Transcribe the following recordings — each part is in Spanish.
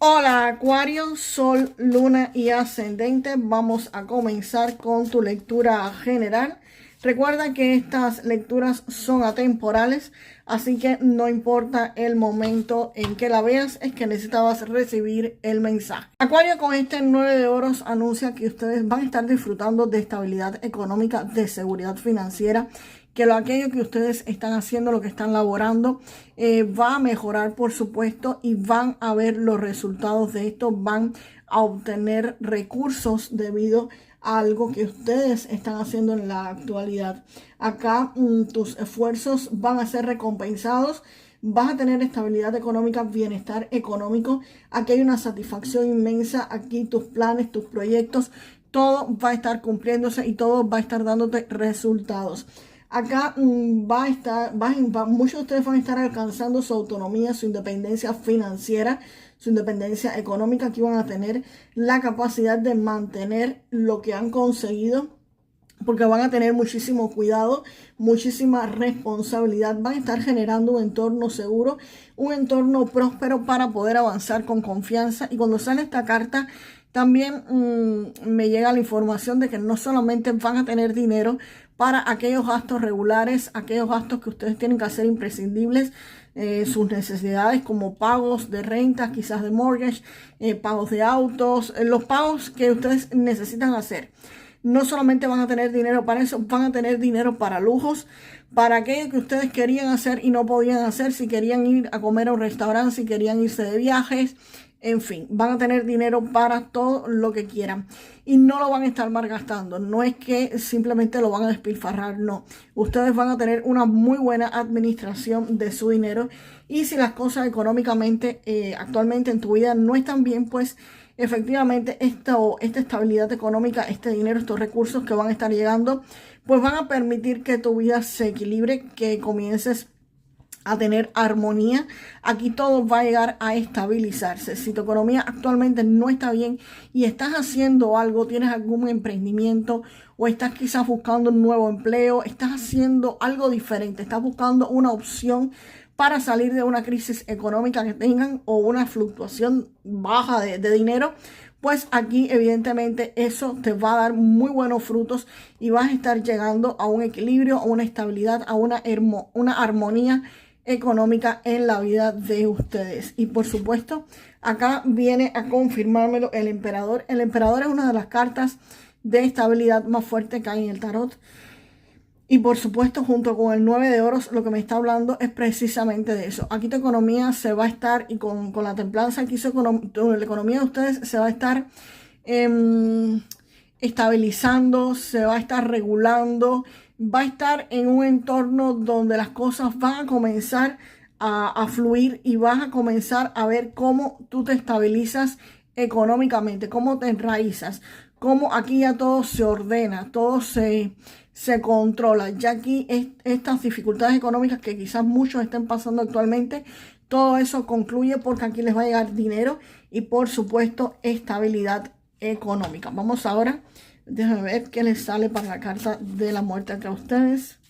Hola Acuario, Sol, Luna y Ascendente. Vamos a comenzar con tu lectura general. Recuerda que estas lecturas son atemporales, así que no importa el momento en que la veas, es que necesitabas recibir el mensaje. Acuario, con este 9 de oros anuncia que ustedes van a estar disfrutando de estabilidad económica, de seguridad financiera, que aquello que ustedes están haciendo, lo que están laborando, va a mejorar, por supuesto, y van a ver los resultados de esto, van a obtener recursos debido a algo que ustedes están haciendo en la actualidad. Acá tus esfuerzos van a ser recompensados, vas a tener estabilidad económica, bienestar económico. Aquí hay una satisfacción inmensa, aquí tus planes, tus proyectos, todo va a estar cumpliéndose y todo va a estar dándote resultados. Acá muchos de ustedes van a estar alcanzando su autonomía, su independencia financiera, su independencia económica. Aquí van a tener la capacidad de mantener lo que han conseguido, porque van a tener muchísimo cuidado, muchísima responsabilidad. Van a estar generando un entorno seguro, un entorno próspero para poder avanzar con confianza. Y cuando sale esta carta, también me llega la información de que no solamente van a tener dinero para aquellos gastos regulares, aquellos gastos que ustedes tienen que hacer imprescindibles, sus necesidades como pagos de rentas, quizás de mortgage, pagos de autos, los pagos que ustedes necesitan hacer. No solamente van a tener dinero para eso, van a tener dinero para lujos, para aquello que ustedes querían hacer y no podían hacer, si querían ir a comer a un restaurante, si querían irse de viajes, en fin, van a tener dinero para todo lo que quieran y no lo van a estar malgastando. No es que simplemente lo van a despilfarrar, no. Ustedes van a tener una muy buena administración de su dinero, y si las cosas económicamente actualmente en tu vida no están bien, pues efectivamente esta estabilidad económica, este dinero, estos recursos que van a estar llegando, pues van a permitir que tu vida se equilibre, que comiences a tener armonía. Aquí todo va a llegar a estabilizarse. Si tu economía actualmente no está bien y estás haciendo algo, tienes algún emprendimiento o estás quizás buscando un nuevo empleo, estás haciendo algo diferente, estás buscando una opción para salir de una crisis económica que tengan o una fluctuación baja de dinero, pues aquí evidentemente eso te va a dar muy buenos frutos y vas a estar llegando a un equilibrio, a una estabilidad, a una armonía económica en la vida de ustedes. Y por supuesto, acá viene a confirmármelo el emperador. El emperador es una de las cartas de estabilidad más fuerte que hay en el tarot. Y por supuesto, junto con el 9 de oros, lo que me está hablando es precisamente de eso. Aquí tu economía se va a estar, y con la templanza, aquí la economía de ustedes se va a estar estabilizando, se va a estar regulando, va a estar en un entorno donde las cosas van a comenzar a fluir y vas a comenzar a ver cómo tú te estabilizas económicamente, cómo te enraizas, cómo aquí ya todo se ordena, todo se controla. Ya aquí estas dificultades económicas que quizás muchos estén pasando actualmente, todo eso concluye porque aquí les va a llegar dinero y por supuesto estabilidad económica. Vamos ahora, déjenme ver qué les sale para la carta de la muerte entre ustedes.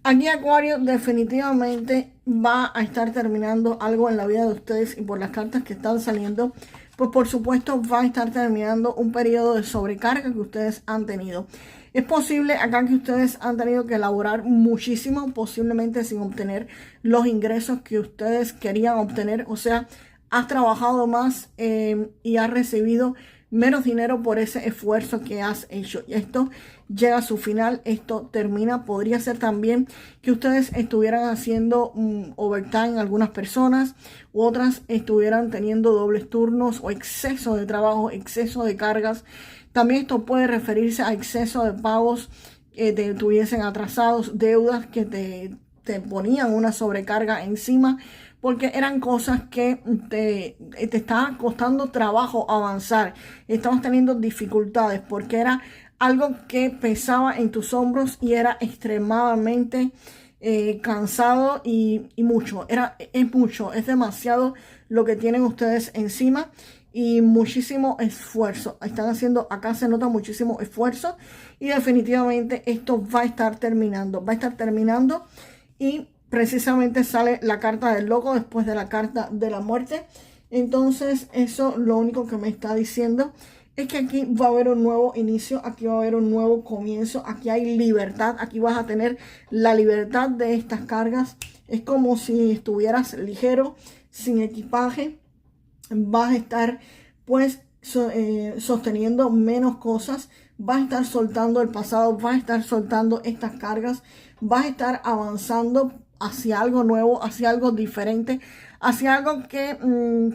Aquí Acuario definitivamente va a estar terminando algo en la vida de ustedes, y por las cartas que están saliendo, pues por supuesto va a estar terminando un periodo de sobrecarga que ustedes han tenido. Es posible acá que ustedes han tenido que elaborar muchísimo, posiblemente sin obtener los ingresos que ustedes querían obtener. O sea, has trabajado más y has recibido menos dinero por ese esfuerzo que has hecho. Y esto llega a su final, esto termina. Podría ser también que ustedes estuvieran haciendo overtime, algunas personas, u otras estuvieran teniendo dobles turnos o exceso de trabajo, exceso de cargas. También esto puede referirse a exceso de pagos que te tuviesen atrasados, deudas que te ponían una sobrecarga encima, porque eran cosas que te estaba costando trabajo avanzar. Estabas teniendo dificultades porque era algo que pesaba en tus hombros y era extremadamente cansado y mucho. Es demasiado lo que tienen ustedes encima y muchísimo esfuerzo. Están haciendo, acá se nota muchísimo esfuerzo y definitivamente esto va a estar terminando. Va a estar terminando y precisamente sale la carta del loco después de la carta de la muerte. Entonces eso lo único que me está diciendo es que aquí va a haber un nuevo inicio, aquí va a haber un nuevo comienzo, aquí hay libertad, aquí vas a tener la libertad de estas cargas. Es como si estuvieras ligero, sin equipaje, vas a estar pues sosteniendo menos cosas, vas a estar soltando el pasado, vas a estar soltando estas cargas, vas a estar avanzando hacia algo nuevo, hacia algo diferente, hacia algo que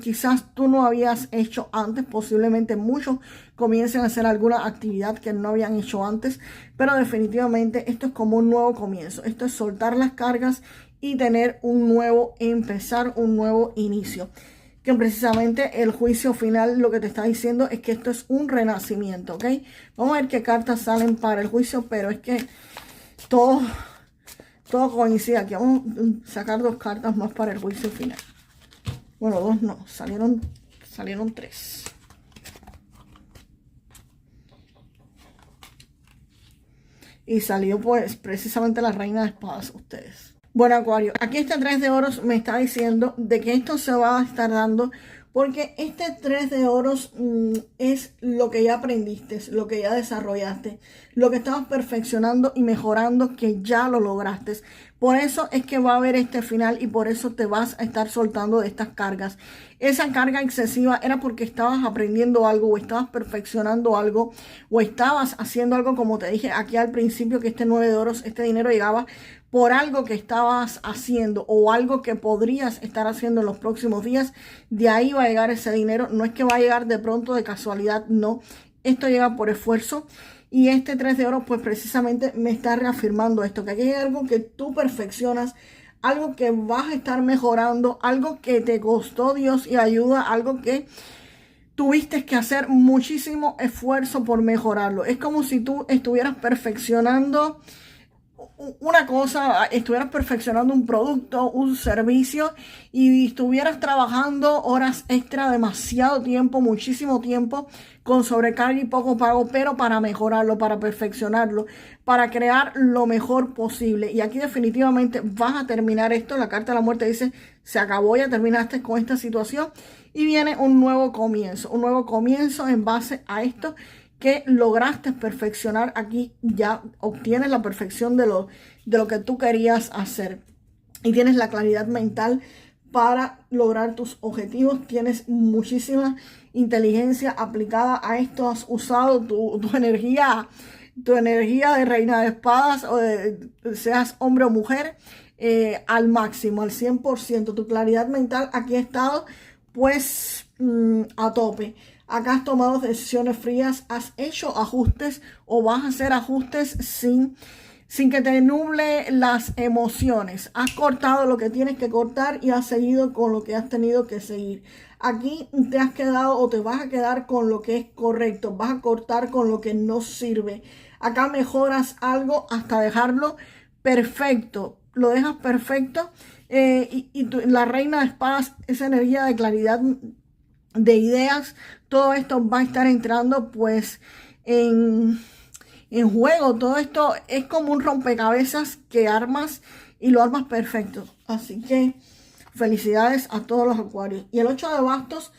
quizás tú no habías hecho antes. Posiblemente muchos comiencen a hacer alguna actividad que no habían hecho antes, pero definitivamente esto es como un nuevo comienzo. Esto es soltar las cargas y tener un nuevo empezar, un nuevo inicio. Que precisamente el juicio final lo que te está diciendo es que esto es un renacimiento, ¿ok? Vamos a ver qué cartas salen para el juicio, pero es que todo coincide aquí. Vamos a sacar 2 cartas más para el juicio final. Bueno, 2 no, salieron 3. Y salió pues precisamente la reina de espadas, ustedes. Bueno, Acuario, aquí este 3 de oros me está diciendo de que esto se va a estar dando porque este 3 de oros es lo que ya aprendiste, lo que ya desarrollaste, lo que estabas perfeccionando y mejorando, que ya lo lograste. Por eso es que va a haber este final y por eso te vas a estar soltando de estas cargas. Esa carga excesiva era porque estabas aprendiendo algo o estabas perfeccionando algo o estabas haciendo algo, como te dije aquí al principio, que este 9 de oros, este dinero llegaba por algo que estabas haciendo o algo que podrías estar haciendo en los próximos días. De ahí va a llegar ese dinero. No es que va a llegar de pronto de casualidad, no. Esto llega por esfuerzo. Y este 3 de oro pues precisamente me está reafirmando esto, que aquí hay algo que tú perfeccionas, algo que vas a estar mejorando, algo que te costó Dios y ayuda, algo que tuviste que hacer muchísimo esfuerzo por mejorarlo. Es como si tú estuvieras perfeccionando una cosa, estuvieras perfeccionando un producto, un servicio y estuvieras trabajando horas extra, demasiado tiempo, muchísimo tiempo, con sobrecarga y poco pago, pero para mejorarlo, para perfeccionarlo, para crear lo mejor posible. Y aquí definitivamente vas a terminar esto. La carta de la muerte dice, se acabó, ya terminaste con esta situación y viene un nuevo comienzo en base a esto que lograste perfeccionar. Aquí ya obtienes la perfección de lo que tú querías hacer y tienes la claridad mental para lograr tus objetivos. Tienes muchísima inteligencia aplicada a esto. Has usado tu energía de reina de espadas, o seas hombre o mujer, al máximo, al 100%. Tu claridad mental aquí ha estado pues a tope. Acá has tomado decisiones frías, has hecho ajustes o vas a hacer ajustes sin que te nuble las emociones. Has cortado lo que tienes que cortar y has seguido con lo que has tenido que seguir. Aquí te has quedado o te vas a quedar con lo que es correcto. Vas a cortar con lo que no sirve. Acá mejoras algo hasta dejarlo perfecto. Lo dejas perfecto la reina de espadas, esa energía de claridad, de ideas, todo esto va a estar entrando pues en juego. Todo esto es como un rompecabezas que armas y lo armas perfecto. Así que felicidades a todos los acuarios. Y el 8 de bastos,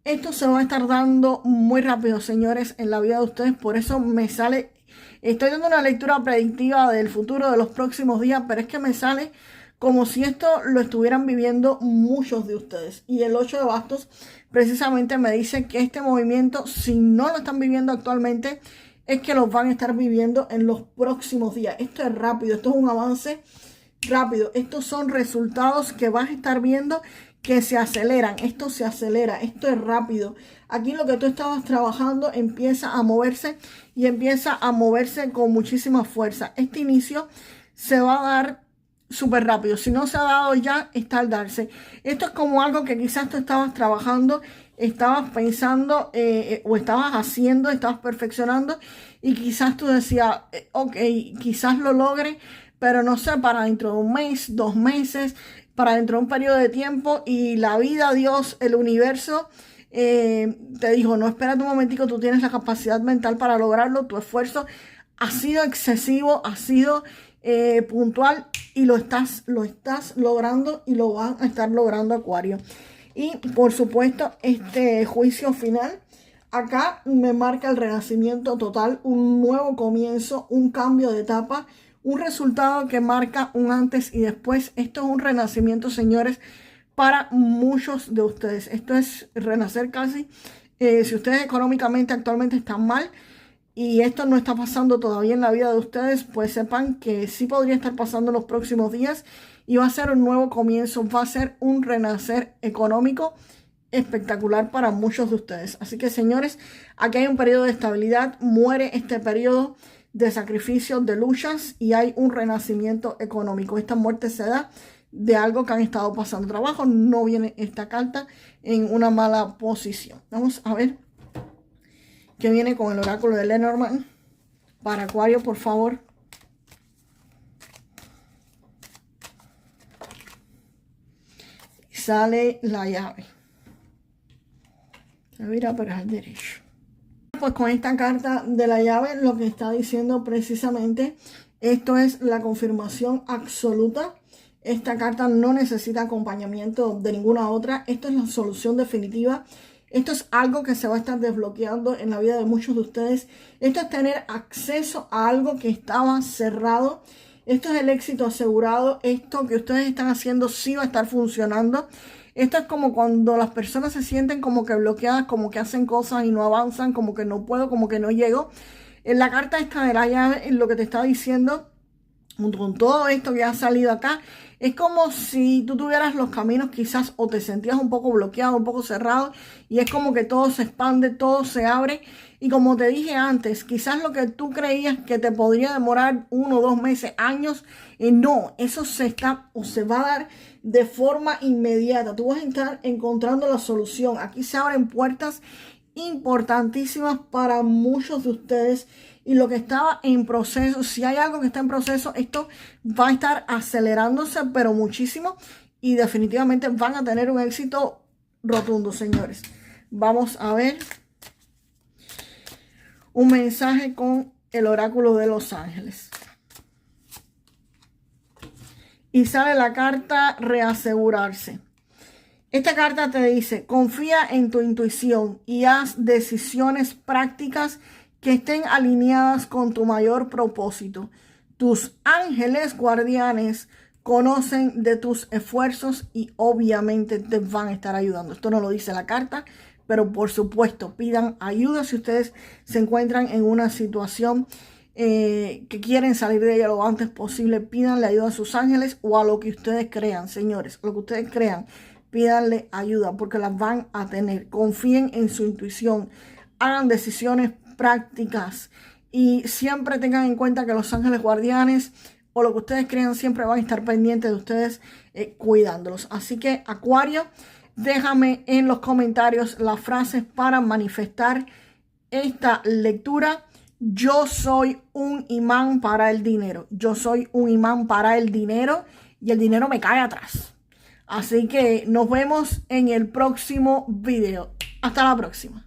esto se va a estar dando muy rápido, señores, en la vida de ustedes. Por eso me sale, estoy dando una lectura predictiva del futuro de los próximos días, pero es que me sale como si esto lo estuvieran viviendo muchos de ustedes. Y el 8 de bastos precisamente me dice que este movimiento, si no lo están viviendo actualmente, es que los van a estar viviendo en los próximos días. Esto es rápido, esto es un avance rápido. Estos son resultados que vas a estar viendo que se aceleran. Esto se acelera, esto es rápido. Aquí lo que tú estabas trabajando empieza a moverse y empieza a moverse con muchísima fuerza. Este inicio se va a dar súper rápido. Si no se ha dado ya, está al darse. Esto es como algo que quizás tú estabas trabajando, estabas pensando o estabas haciendo, estabas perfeccionando y quizás tú decías, ok, quizás lo logre, pero no sé, para dentro de un mes, 2 meses, para dentro de un periodo de tiempo, y la vida, Dios, el universo te dijo, no, espérate un momentico, tú tienes la capacidad mental para lograrlo, tu esfuerzo ha sido excesivo, ha sido puntual y lo estás logrando y lo van a estar logrando, Acuario. Y por supuesto, este juicio final acá me marca el renacimiento total, un nuevo comienzo, un cambio de etapa, un resultado que marca un antes y después. Esto es un renacimiento, señores, para muchos de ustedes. Esto es renacer casi. Si ustedes económicamente actualmente están mal y esto no está pasando todavía en la vida de ustedes, pues sepan que sí podría estar pasando en los próximos días y va a ser un nuevo comienzo, va a ser un renacer económico espectacular para muchos de ustedes. Así que, señores, aquí hay un periodo de estabilidad, muere este periodo de sacrificio, de luchas, y hay un renacimiento económico. Esta muerte se da de algo que han estado pasando trabajo. No viene esta carta en una mala posición. Vamos a ver qué viene con el oráculo de Lenormand para Acuario, por favor. Sale la llave. Se vira para el derecho. Pues con esta carta de la llave, lo que está diciendo precisamente, esto es la confirmación absoluta. Esta carta no necesita acompañamiento de ninguna otra. Esto es la solución definitiva. Esto es algo que se va a estar desbloqueando en la vida de muchos de ustedes. Esto es tener acceso a algo que estaba cerrado. Esto es el éxito asegurado. Esto que ustedes están haciendo sí va a estar funcionando. Esto es como cuando las personas se sienten como que bloqueadas, como que hacen cosas y no avanzan, como que no puedo, como que no llego. En la carta esta de la llave, lo que te está diciendo, junto con todo esto que ha salido acá, es como si tú tuvieras los caminos quizás o te sentías un poco bloqueado, un poco cerrado, y es como que todo se expande, todo se abre. Y como te dije antes, quizás lo que tú creías que te podría demorar 1 o 2 meses, años, no, eso se está o se va a dar de forma inmediata. Tú vas a estar encontrando la solución. Aquí se abren puertas importantísimas para muchos de ustedes. Y lo que estaba en proceso, si hay algo que está en proceso, esto va a estar acelerándose, pero muchísimo. Y definitivamente van a tener un éxito rotundo, señores. Vamos a ver un mensaje con el oráculo de los ángeles. Y sale la carta reasegurarse. Esta carta te dice, confía en tu intuición y haz decisiones prácticas que estén alineadas con tu mayor propósito. Tus ángeles guardianes conocen de tus esfuerzos y obviamente te van a estar ayudando. Esto no lo dice la carta, pero por supuesto pidan ayuda si ustedes se encuentran en una situación que quieren salir de ella lo antes posible. Pídanle ayuda a sus ángeles o a lo que ustedes crean, señores, lo que ustedes crean. Pídanle ayuda porque las van a tener. Confíen en su intuición, hagan decisiones prácticas y siempre tengan en cuenta que los ángeles guardianes o lo que ustedes crean siempre van a estar pendientes de ustedes, cuidándolos. Así que, Acuario, déjame en los comentarios las frases para manifestar esta lectura. Yo soy un imán para el dinero. Yo soy un imán para el dinero y el dinero me cae atrás. Así que nos vemos en el próximo video. Hasta la próxima.